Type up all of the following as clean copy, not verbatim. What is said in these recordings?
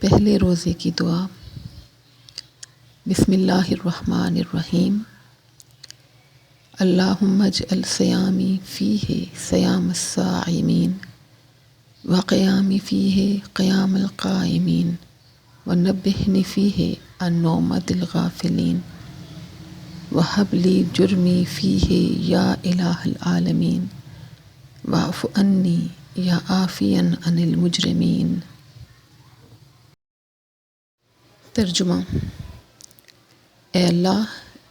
پہلے روزے کی دعا۔ بسم اللہ الرحمن الرحیم۔ اللہم اجعل صیامی فیہ صیام الصائمین وقیامی فیہ قیام القائمین ونبہنی فیہ عن نومۃ الغافلین وہب لی جرمی فیہ یا الہ العالمین واعف عنی یا عافیا عن المجرمین۔ ترجمہ۔ اے اللہ،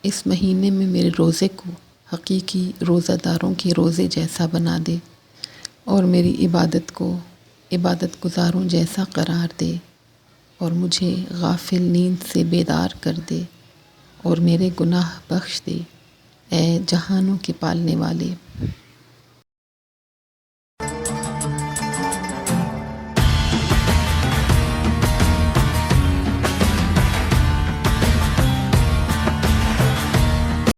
اس مہینے میں میرے روزے کو حقیقی روزہ داروں کے روزے جیسا بنا دے اور میری عبادت کو عبادت گزاروں جیسا قرار دے، اور مجھے غافل نیند سے بیدار کر دے اور میرے گناہ بخش دے، اے جہانوں کے پالنے والے۔